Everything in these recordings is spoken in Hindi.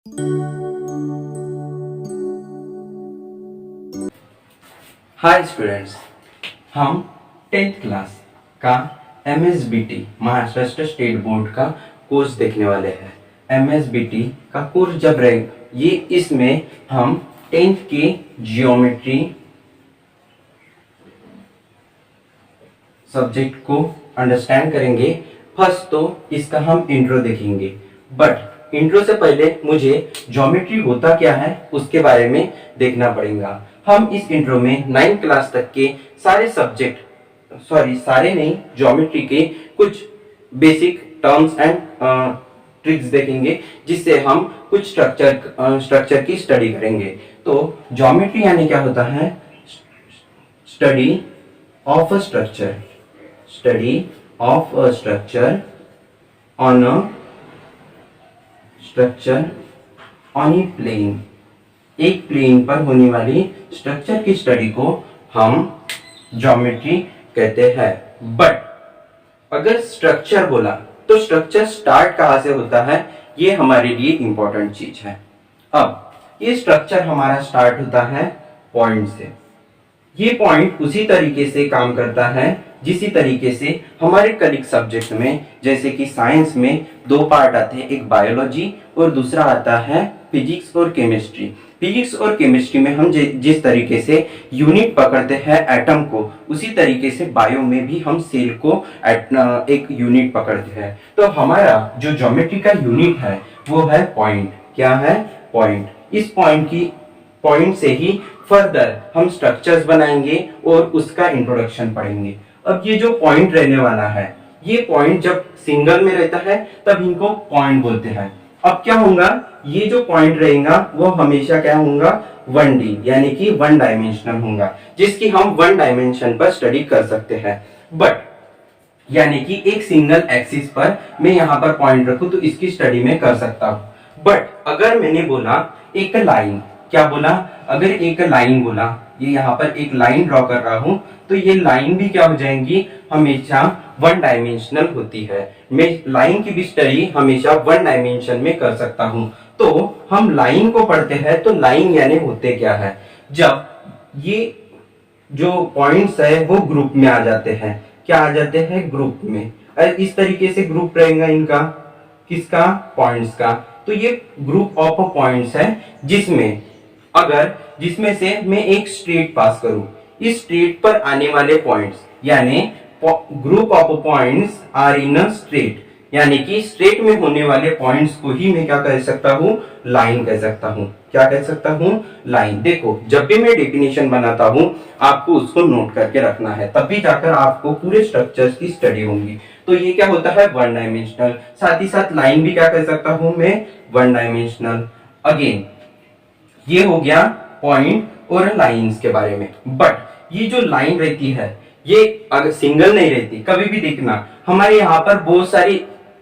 हाय स्टूडेंट्स, हम 10th क्लास का MSBT महाराष्ट्र स्टेट बोर्ड का कोर्स देखने वाले हैं। MSBT का कोर्स जब रहेगा ये इसमें हम 10th की जियोमेट्री सब्जेक्ट को अंडरस्टैंड करेंगे। फर्स्ट तो इसका हम इंट्रो देखेंगे, बट इंट्रो से पहले मुझे ज्योमेट्री होता क्या है उसके बारे में देखना पड़ेगा। हम इस इंट्रो में 9th क्लास तक के सारे सारे नहीं, ज्योमेट्री के कुछ बेसिक टर्म्स एंड ट्रिक्स देखेंगे, जिससे हम कुछ स्ट्रक्चर की स्टडी करेंगे। तो ज्योमेट्री यानी क्या होता है? Study of a structure, study of a structure on a structure on a plane, एक प्लेन पर होने वाली स्ट्रक्चर की स्टडी को हम ज्योमेट्री कहते हैं। बट अगर स्ट्रक्चर बोला तो स्ट्रक्चर स्टार्ट कहां से होता है, ये हमारे लिए इंपॉर्टेंट चीज है। अब ये स्ट्रक्चर हमारा स्टार्ट होता है पॉइंट से। ये पॉइंट उसी तरीके से काम करता है जिसी तरीके से हमारे कलिक सब्जेक्ट में, जैसे कि साइंस में दो पार्ट आते हैं, एक बायोलॉजी और दूसरा आता है फिजिक्स और केमिस्ट्री। फिजिक्स और केमिस्ट्री में हम जिस तरीके से यूनिट पकड़ते हैं एटम को, उसी तरीके से बायो में भी हम सेल को एक यूनिट पकड़ते हैं। तो हमारा जो ज्योमेट्री का यूनिट है वो है पॉइंट। क्या है? पॉइंट। इस पॉइंट से ही फर्दर हम स्ट्रक्चर्स बनाएंगे और उसका इंट्रोडक्शन पढ़ेंगे। अब ये जो पॉइंट रहने वाला है, ये पॉइंट जब सिंगल में रहता है तब इनको पॉइंट बोलते हैं। अब क्या होगा, ये जो पॉइंट रहेगा वो हमेशा क्या होगा? 1D यानी कि 1 डायमेंशनल होगा, जिसकी हम 1 डायमेंशन पर स्टडी कर सकते हैं। बट यानी कि एक सिंगल एक्सिस पर मैं यहाँ पर पॉइंट रखूं तो इसकी स्टडी में कर सकता हूं। बट अगर मैंने बोला एक लाइन, क्या बोला? अगर एक लाइन बोला, ये यहाँ पर एक लाइन ड्रॉ कर रहा हूं, तो ये लाइन भी क्या हो जाएंगी? हमेशा 1 डायमेंशनल होती है। मैं लाइन की भी स्टडी हमेशा 1 डायमेंशन में कर सकता हूं। तो हम लाइन को पढ़ते हैं तो लाइन यानी होते क्या है? जब ये जो पॉइंट्स है वो ग्रुप में आ जाते हैं। क्या आ जाते हैं? ग्रुप में। इस तरीके से ग्रुप रहेगा इनका, किसका? पॉइंट्स का। तो ये ग्रुप ऑफ पॉइंट्स है जिसमें से मैं एक स्ट्रेट पास करूं, इस स्ट्रेट पर आने वाले पॉइंट्स यानी group of points are in a straight, यानी कि स्ट्रेट में होने वाले पॉइंट्स को ही मैं क्या कह सकता हूं? लाइन कह सकता हूं। क्या कह सकता हूं? लाइन। देखो, जब भी मैं डेफिनेशन बनाता हूं आपको उसको नोट करके रखना है, तभी जाकर आपको पूरे स्ट्रक्चर्स की स्टडी होगी। तो ये क्या होता है? 1 डायमेंशनल। साथ ही साथ लाइन भी क्या कह सकता हूं मैं? 1 डायमेंशनल। अगेन ये हो गया पॉइंट और लाइंस के बारे में। बट ये जो लाइन रहती है ये अगर सिंगल नहीं रहती, कभी भी देखना हमारे यहाँ पर बहुत सारी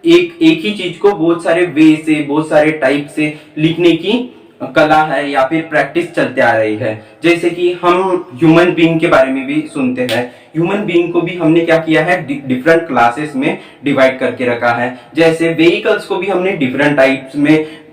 एक ही चीज को बहुत सारे वे से, बहुत सारे टाइप से लिखने की कला है या फिर प्रैक्टिस चलते आ रही है। जैसे कि हम ह्यूमन बीइंग के बारे में भी सुनते हैं। ह्यूमन बीइंग को भी हमने क्या किया है? डिफरेंट क्लासेस में डिवाइड करके रखा है। जैसे व्हीकल्स को भी हमने डिफरेंट टाइप्स में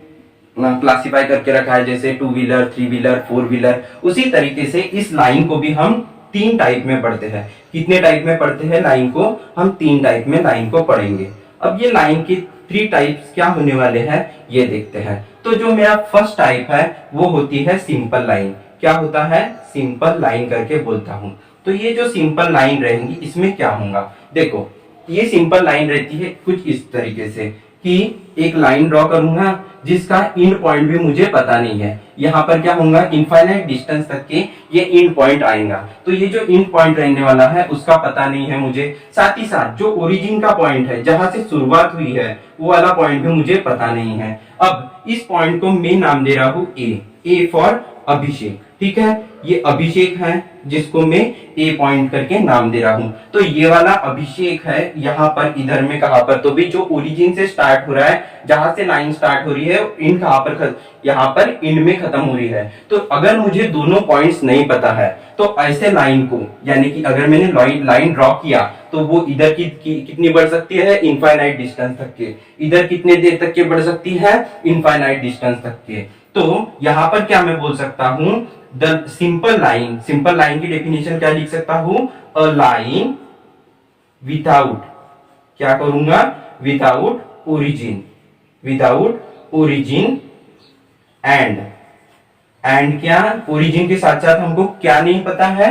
क्लासिफाई करके रखा है, जैसे 2 व्हीलर, 3 व्हीलर, 4 व्हीलर। उसी तरीके से इस लाइन को भी हम 3 टाइप में पढ़ते हैं। कितने टाइप में पढ़ते हैं लाइन को? हम 3 टाइप में लाइन को पढ़ेंगे। अब ये लाइन के 3 टाइप्स क्या होने वाले हैं ये देखते हैं। तो जो मेरा फर्स्ट टाइप है वो होती है सिंपल लाइन। क्या होता है? सिंपल लाइन करके बोलता हूं। तो ये जो सिंपल लाइन रहेंगी इसमें क्या होगा? देखो, ये सिंपल लाइन रहती है कुछ इस तरीके से कि एक लाइन ड्रॉ करूंगा जिसका एंड पॉइंट भी मुझे पता नहीं है। यहाँ पर क्या होगा? इनफाइनाइट डिस्टेंस तक के ये एंड पॉइंट आएगा। तो ये जो एंड पॉइंट रहने वाला है उसका पता नहीं है मुझे। साथ ही साथ जो ओरिजिन का पॉइंट है, जहां से शुरुआत हुई है, वो वाला पॉइंट भी मुझे पता नहीं है। अब इस पॉइंट को मैं नाम दे रहा हूं ए फॉर अभिषेक। ठीक है, ये अभिषेक है जिसको मैं ए पॉइंट करके नाम दे रहा हूं। तो ये वाला अभिषेक है यहाँ पर, इधर में कहां पर, तो भी जो ओरिजिन से स्टार्ट हो रहा है, जहां से लाइन स्टार्ट हो रही है, इन कहां पर, यहाँ पर इन में खत्म हो रही है। तो अगर मुझे दोनों पॉइंट्स नहीं पता है तो ऐसे लाइन को, यानी कि अगर मैंने लाइन ड्रॉ किया तो वो इधर की कितनी बढ़ सकती है, इनफाइनाइट डिस्टेंस तक के, इधर कितने देर तक के बढ़ सकती है, इनफाइनाइट डिस्टेंस तक के। तो यहाँ पर क्या मैं बोल सकता हूं, द सिंपल लाइन की डेफिनेशन क्या लिख सकता हूं, अ लाइन विदाउट, क्या करूंगा, विदाउट ओरिजिन एंड क्या, ओरिजिन के साथ साथ हमको क्या नहीं पता है,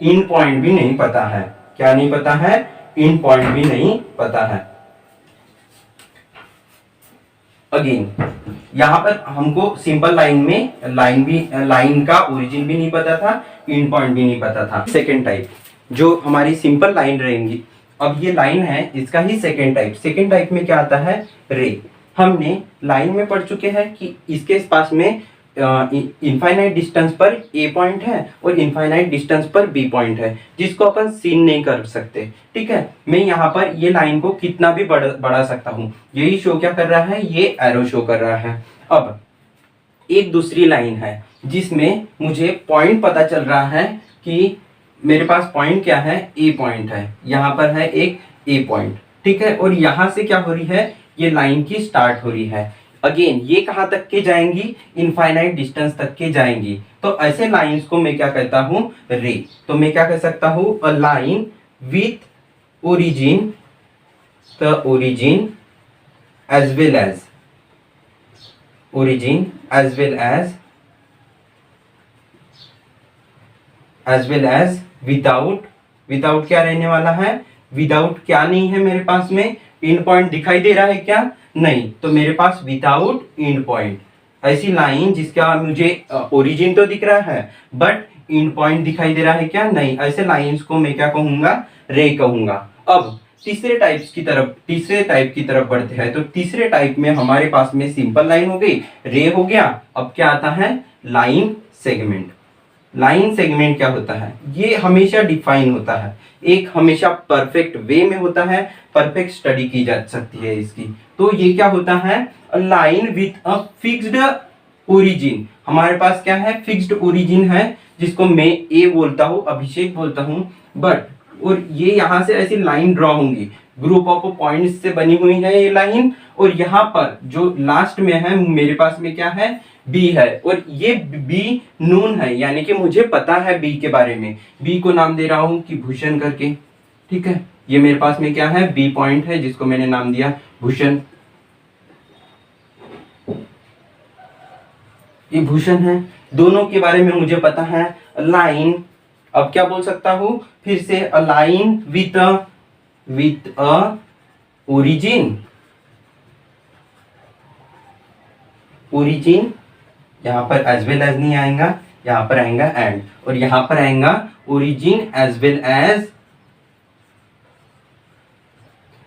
इन पॉइंट भी नहीं पता है, क्या नहीं पता है, इन पॉइंट भी नहीं पता है। अगेन यहां पर हमको सिंपल लाइन में लाइन का ओरिजिन भी नहीं पता था, इन पॉइंट भी नहीं पता था। सेकेंड टाइप जो हमारी सिंपल लाइन रहेंगी, अब ये लाइन है, इसका ही सेकेंड टाइप में क्या आता है, रे। हमने लाइन में पढ़ चुके हैं कि इसके पास में इनफाइनाइट डिस्टेंस पर ए पॉइंट है और इनफाइनाइट डिस्टेंस पर बी पॉइंट है, जिसको अपन सीन नहीं कर सकते। ठीक है, मैं यहाँ पर ये लाइन को कितना भी बढ़ा सकता हूँ, यही शो क्या कर रहा है, ये एरो शो कर रहा है। अब एक दूसरी लाइन है जिसमें मुझे पॉइंट पता चल रहा है कि मेरे पास पॉइंट क्या है, ए पॉइंट है, यहाँ पर है एक ए पॉइंट। ठीक है, और यहाँ से क्या हो रही है, ये लाइन की स्टार्ट हो रही है। अगेन ये कहां तक के जाएंगी, इनफाइनाइट डिस्टेंस तक के जाएंगी। तो ऐसे लाइंस को मैं क्या कहता हूं, रे। तो मैं क्या कह सकता हूं, a line with origin, the origin as well as without क्या रहने वाला है, विदाउट क्या नहीं है मेरे पास में, इन पॉइंट दिखाई दे रहा है क्या, नहीं, तो मेरे पास विदाउट इन पॉइंट, ऐसी लाइन जिसका मुझे ओरिजिन तो दिख रहा है बट इन पॉइंट दिखाई दे रहा है क्या, नहीं, ऐसे लाइंस को मैं क्या कहूंगा, रे कहूंगा। अब तीसरे टाइप की तरफ बढ़ते हैं। तो तीसरे टाइप में हमारे पास में सिंपल लाइन हो गई, रे हो गया। अब क्या आता है, लाइन सेगमेंट क्या होता है, ये हमेशा डिफाइन होता है, एक हमेशा परफेक्ट वे में होता है, परफेक्ट स्टडी की जा सकती है इसकी। तो ये क्या होता है, line with a fixed origin. हमारे पास क्या है, फिक्स्ड ओरिजिन है, जिसको मैं ए बोलता हूँ, अभिषेक बोलता हूँ, बट और ये यहाँ से ऐसी लाइन ड्रॉ होंगी, ग्रुप ऑफ पॉइंट्स से बनी हुई है ये लाइन, और यहाँ पर जो लास्ट में है मेरे पास में क्या है, बी है, और ये बी नून है, यानी कि मुझे पता है बी के बारे में। बी को नाम दे रहा हूं कि भूषण करके। ठीक है, ये मेरे पास में क्या है, बी पॉइंट है, जिसको मैंने नाम दिया भूषण। ये भूषण है, दोनों के बारे में मुझे पता है। लाइन, अब क्या बोल सकता हूं फिर से, अ लाइन विथ अ ओरिजिन, यहाँ पर एज वेल एज नहीं आएगा, यहाँ पर आएगा एंड, और यहाँ पर आएगा origin as well as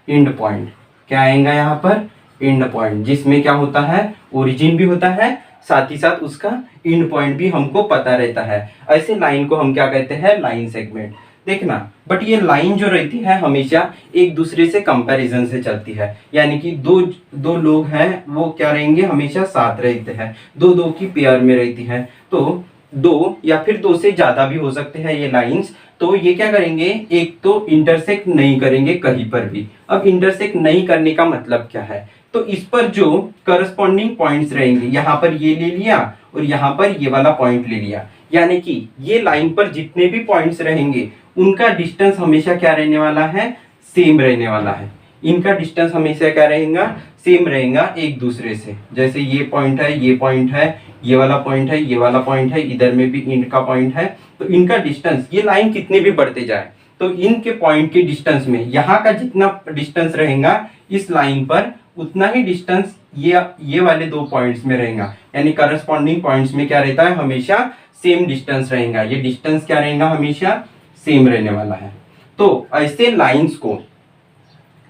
end point. क्या आएगा यहाँ पर, एंड पॉइंट, जिसमें क्या होता है, ओरिजिन भी होता है, साथ ही साथ उसका एंड पॉइंट भी हमको पता रहता है। ऐसे लाइन को हम क्या कहते हैं, लाइन सेगमेंट। देखना, बट ये लाइन जो रहती है हमेशा एक दूसरे से कंपैरिजन से चलती है, यानी कि दो लोग हैं, वो क्या रहेंगे, हमेशा साथ रहते हैं, दो की पेयर में रहती है। तो दो या फिर दो से ज्यादा भी हो सकते हैं ये लाइंस। तो ये क्या करेंगे, एक तो इंटरसेक्ट नहीं करेंगे कहीं पर भी। अब इंटरसेक्ट नहीं करने का मतलब क्या है, तो इस पर जो करस्पॉन्डिंग पॉइंट्स रहेंगे, यहाँ पर ये ले लिया और यहाँ पर ये वाला पॉइंट ले लिया, यानी कि ये लाइन पर जितने भी पॉइंट्स रहेंगे उनका डिस्टेंस हमेशा क्या रहने वाला है, सेम रहने वाला है। इनका डिस्टेंस हमेशा क्या रहेगा, सेम रहेगा एक दूसरे से। जैसे ये पॉइंट है, ये पॉइंट है, ये वाला पॉइंट है, ये वाला पॉइंट है, इधर में भी इनका पॉइंट है, तो इनका डिस्टेंस, ये लाइन कितने भी बढ़ते जाए तो इनके पॉइंट के डिस्टेंस में यहाँ का जितना डिस्टेंस रहेगा इस लाइन पर, उतना ही डिस्टेंस ये वाले दो पॉइंट्स में रहेगा। यानी करस्पॉन्डिंग पॉइंट्स में क्या रहता है, हमेशा सेम डिस्टेंस रहेगा। ये डिस्टेंस क्या रहेगा, हमेशा सेम रहने वाला है। तो ऐसे लाइंस को,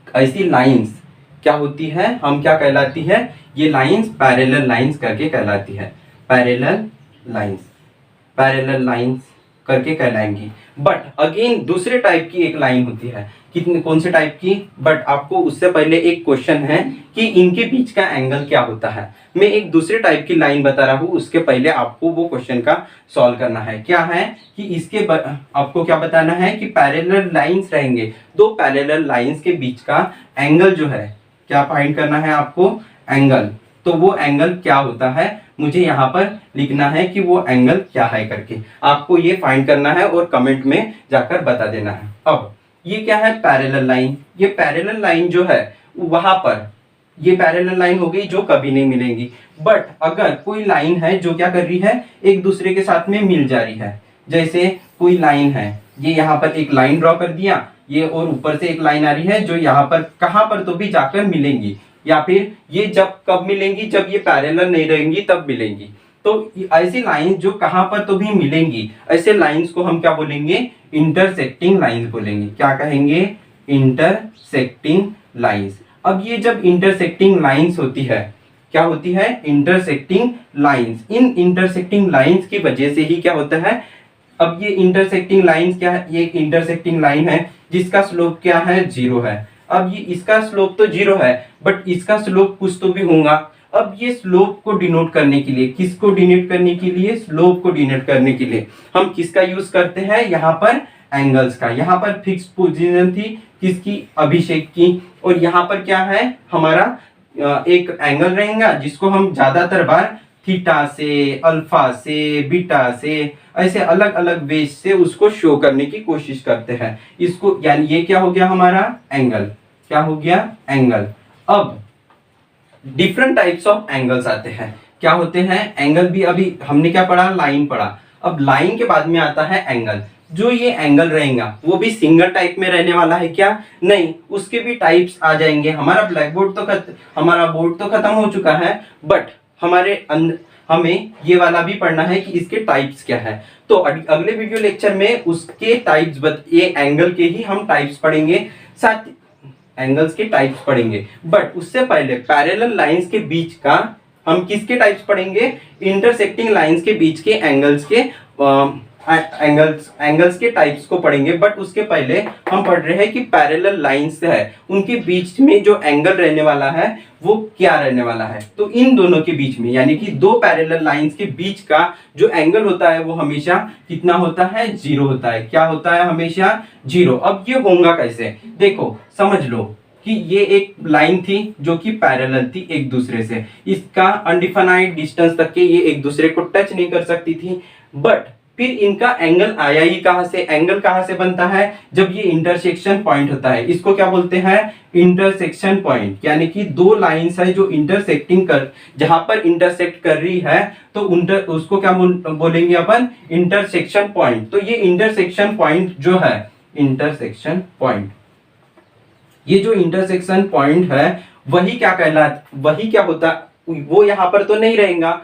ऐसी लाइंस क्या होती है, हम क्या कहलाती है, ये लाइंस पैरेलल लाइंस करके कहलाती है, पैरेलल लाइंस। पैरेलल लाइंस करके कहलाएंगी। बट अगेन दूसरे टाइप की एक लाइन होती है, कितने कौन से टाइप की, बट आपको उससे पहले एक क्वेश्चन है कि इनके बीच का एंगल क्या होता है। मैं एक दूसरे टाइप की लाइन बता रहा हूँ, उसके पहले आपको वो क्वेश्चन का सॉल्व करना है। क्या है कि आपको क्या बताना है कि पैरेलल लाइंस रहेंगे, दो पैरेलल लाइंस के बीच का एंगल जो है क्या फाइंड करना है आपको, एंगल। तो वो एंगल क्या होता है मुझे यहाँ पर लिखना है कि वो एंगल क्या है करके, आपको ये फाइंड करना है और कमेंट में जाकर बता देना है। अब ये क्या है, पैरेलल लाइन। ये पैरेलल लाइन जो है वहां पर ये पैरेलल लाइन हो गई जो कभी नहीं मिलेंगी। बट अगर कोई लाइन है जो क्या कर रही है, एक दूसरे के साथ में मिल जा रही है, जैसे कोई लाइन है, ये यहाँ पर एक लाइन ड्रॉ कर दिया, ये और ऊपर से एक लाइन आ रही है जो यहाँ पर कहां पर तो भी जाकर मिलेंगी, या फिर ये जब कब मिलेंगी, जब ये पैरेलल नहीं रहेंगी तब मिलेंगी। तो ऐसी लाइन जो कहां पर तो भी मिलेंगी, ऐसे लाइंस को हम क्या बोलेंगे, इंटरसेक्टिंग लाइंस बोलेंगे। क्या कहेंगे, इंटरसेक्टिंग लाइंस। अब ये जब इंटरसेक्टिंग लाइंस होती है, क्या होती है, इंटरसेक्टिंग लाइंस। इन इंटरसेक्टिंग लाइंस की वजह से ही क्या होता है, अब ये इंटरसेक्टिंग लाइंस क्या है, ये एक इंटरसेक्टिंग लाइन है जिसका स्लोप क्या है, 0 है। अब ये इसका स्लोप तो 0 है, बट इसका स्लोप कुछ तो भी होगा। अब ये स्लोप को डिनोट करने के लिए, किसको डिनोट करने के लिए, स्लोप को डिनोट करने के लिए हम किसका यूज करते हैं, यहाँ पर एंगल्स का। यहाँ पर फिक्स पोजीशन थी किसकी, अभिषेक की, और यहाँ पर क्या है हमारा एक एंगल रहेगा जिसको हम ज्यादातर बार थीटा से, अल्फा से, बीटा से, ऐसे अलग अलग वेज से उसको शो करने की कोशिश करते हैं। इसको यानी ये क्या हो गया हमारा एंगल, क्या हो गया एंगल। अब डिफरेंट टाइप्स ऑफ एंगल्स आते हैं, क्या होते हैं एंगल भी, अभी हमने क्या पढ़ा, लाइन पढ़ा। अब लाइन के बाद में आता है एंगल। जो ये एंगल रहेगा वो भी सिंगल टाइप में रहने वाला है क्या, नहीं, उसके भी टाइप्स आ जाएंगे। हमारा ब्लैक बोर्ड तो हमारा बोर्ड तो खत्म हो चुका है, बट हमें ये वाला भी पढ़ना है कि इसके टाइप्स क्या है। तो अगले वीडियो लेक्चर में उसके टाइप्स ये एंगल के ही हम टाइप्स पढ़ेंगे, साथ एंगल्स के टाइप्स पढ़ेंगे। बट उससे पहले पैरेलल लाइंस के बीच का हम किसके टाइप्स पढ़ेंगे, इंटरसेक्टिंग लाइंस के बीच के एंगल्स के टाइप्स को पढ़ेंगे। बट उसके पहले हम पढ़ रहे हैं कि पैरेलल लाइंस है उनके बीच में जो एंगल रहने वाला है वो क्या रहने वाला है। तो इन दोनों के बीच में यानी कि दो पैरेलल लाइंस के बीच का जो एंगल होता है वो हमेशा कितना होता है, 0 होता है। क्या होता है, हमेशा 0। अब ये होगा कैसे, देखो समझ लो कि ये एक लाइन थी जो कि पैरेलल थी एक दूसरे से, इसका अनडिफाइंड डिस्टेंस तक के ये एक दूसरे को टच नहीं कर सकती थी। बट फिर इनका एंगल आया ही कहां से, एंगल कहां से बनता है, जब ये इंटरसेक्शन पॉइंट होता है। इसको क्या बोलते हैं, इंटरसेक्शन पॉइंट। यानी कि दो लाइंस है जो इंटरसेक्टिंग कर, जहां पर इंटरसेक्ट कर रही है तो उसको क्या बोलेंगे अपन, इंटरसेक्शन पॉइंट। तो ये इंटरसेक्शन पॉइंट जो है, इंटरसेक्शन पॉइंट, ये जो इंटरसेक्शन पॉइंट है वही क्या होता, वो यहां पर तो नहीं रहेगा,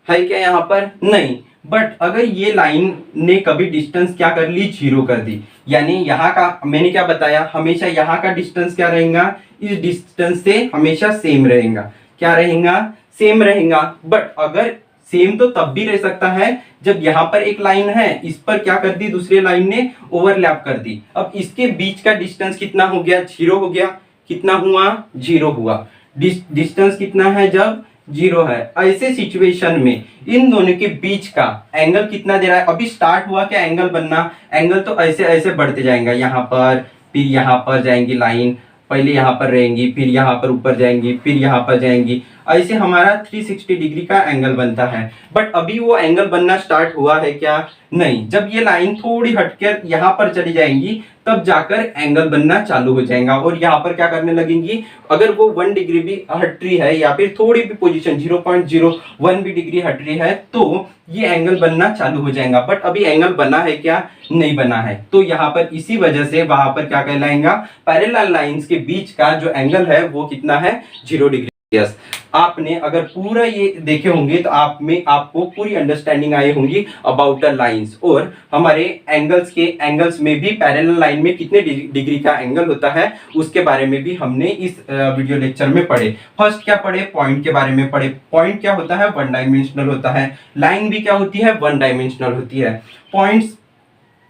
है क्या यहाँ पर, नहीं। बट अगर ये लाइन ने कभी डिस्टेंस क्या कर ली, 0 कर दी, यानी यहाँ का मैंने क्या बताया, हमेशा यहाँ का डिस्टेंस क्या रहेगा, इस डिस्टेंस से हमेशा सेम रहेगा। क्या रहेगा, सेम रहेगा। बट अगर सेम तो तब भी रह सकता है जब यहाँ पर एक लाइन है, इस पर क्या कर दी, दूसरे लाइन ने ओवरलैप कर दी। अब इसके बीच का डिस्टेंस कितना हो गया, 0 हो गया। कितना हुआ, 0 हुआ। डिस्टेंस कितना है, जब 0 है। ऐसे सिचुएशन में इन दोनों के बीच का एंगल कितना दे रहा है, अभी स्टार्ट हुआ क्या एंगल बनना, एंगल तो ऐसे ऐसे बढ़ते जाएंगे, यहाँ पर, फिर यहाँ पर जाएंगी लाइन, पहले यहाँ पर रहेंगी, फिर यहाँ पर ऊपर जाएंगी, फिर यहाँ पर जाएंगी, ऐसे हमारा 360 डिग्री का एंगल बनता है। बट अभी वो एंगल बनना स्टार्ट हुआ है क्या, नहीं। जब ये लाइन थोड़ी हटकर यहाँ पर चली जाएंगी तब जाकर एंगल बनना चालू हो जाएगा, और यहाँ पर क्या करने लगेंगी, अगर वो 1 डिग्री भी हट रही है या फिर थोड़ी भी पोजीशन 0.01 भी डिग्री हट रही है तो ये एंगल बनना चालू हो जाएगा। बट अभी एंगल बना है क्या, नहीं बना है। तो यहाँ पर इसी वजह से वहां पर क्या कहलाएगा, पैरेलल लाइंस के बीच का जो एंगल है वो कितना है, 0 डिग्री। यस, आपने अगर पूरा ये देखे होंगे तो आपको पूरी अंडरस्टैंडिंग आई होंगी अबाउट द लाइंस, और हमारे एंगल्स में भी पैरेलल लाइन में कितने डिग्री का एंगल होता है उसके बारे में भी हमने इस वीडियो लेक्चर में पढ़े। फर्स्ट क्या पढ़े? पॉइंट के बारे में पढ़े। पॉइंट क्या होता है? वन डायमेंशनल होता है। लाइन भी क्या होती है? वन डायमेंशनल होती है। पॉइंट्स,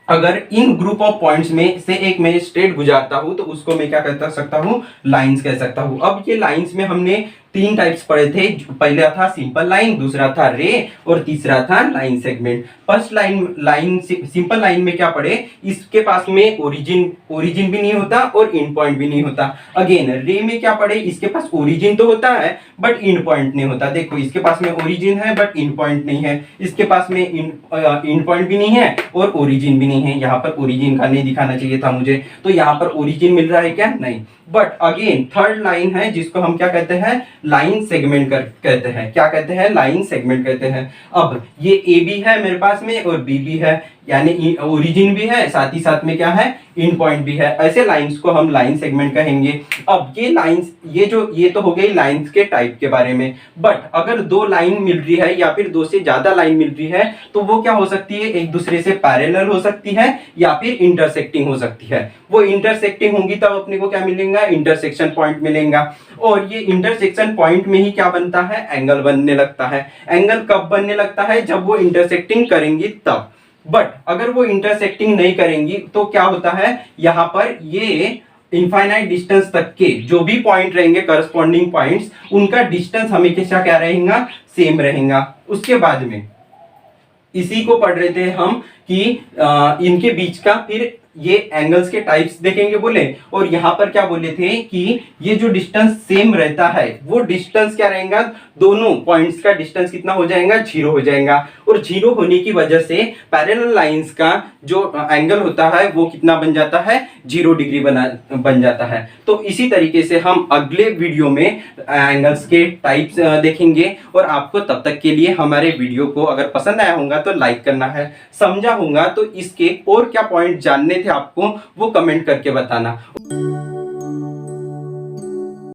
अगर इन ग्रुप ऑफ पॉइंट्स में से एक मैं स्ट्रेट गुजारता हूं तो उसको मैं क्या कह सकता हूं? लाइंस कह सकता हूं। अब ये लाइंस में हमने तीन टाइप्स पढ़े थे। पहला था सिंपल लाइन, दूसरा था रे, और तीसरा था line segment. First line simple line में क्या पढ़े? इसके पास में ओरिजिन भी नहीं होता और एंड पॉइंट भी नहीं होता। अगेन रे में क्या पढ़े? इसके पास ओरिजिन तो होता है बट एंड पॉइंट नहीं होता। देखो इसके पास में ओरिजिन है बट एंड पॉइंट नहीं है, इसके पास में एंड पॉइंट भी नहीं है और ओरिजिन भी नहीं है। यहाँ पर ओरिजिन का नहीं दिखाना चाहिए था मुझे, तो यहाँ पर ओरिजिन मिल रहा है क्या? नहीं। बट अगेन थर्ड लाइन है जिसको हम क्या कहते हैं? लाइन सेगमेंट कहते हैं। क्या कहते हैं? लाइन सेगमेंट कहते हैं। अब ये ए भी है मेरे पास में और बी भी है, यानी ओरिजिन भी है, साथ ही साथ में क्या है? इन पॉइंट भी है। ऐसे लाइंस को हम लाइन सेगमेंट कहेंगे। अब ये लाइंस, ये तो हो गई लाइंस के टाइप के बारे में। बट अगर दो लाइन मिल रही है या फिर दो से ज्यादा लाइन मिल रही है तो वो क्या हो सकती है? एक दूसरे से पैरेलल हो सकती है या फिर इंटरसेक्टिंग हो सकती है। वो इंटरसेक्टिंग होंगी तब अपने को क्या मिलेगा? इंटरसेक्शन पॉइंट मिलेगा। और ये इंटरसेक्शन पॉइंट में ही क्या बनता है? एंगल बनने लगता है। एंगल कब बनने लगता है? जब वो इंटरसेक्टिंग करेंगी तब। बट अगर वो इंटरसेक्टिंग नहीं करेंगी तो क्या होता है? यहां पर ये इनफाइनाइट डिस्टेंस तक के जो भी पॉइंट रहेंगे, करस्पॉन्डिंग पॉइंट्स, उनका डिस्टेंस हमेशा क्या रहेगा? सेम रहेगा। उसके बाद में इसी को पढ़ रहे थे हम कि इनके बीच का फिर ये एंगल्स के टाइप्स देखेंगे बोले, और यहां पर क्या बोले थे कि ये जो डिस्टेंस सेम रहता है वो डिस्टेंस क्या रहेगा? दोनों पॉइंट्स का डिस्टेंस कितना हो जाएगा? 0 हो जाएगा। और 0 होने की वजह से पैरेलल लाइंस का जो एंगल होता है वो कितना बन जाता है? 0 डिग्री बन जाता है। तो इसी तरीके से हम अगले वीडियो में एंगल्स के टाइप्स देखेंगे। और आपको तब तक के लिए हमारे वीडियो को अगर पसंद आया होगा तो लाइक करना है, समझा होगा तो इसके और क्या पॉइंट जानने थे आपको वो कमेंट करके बताना।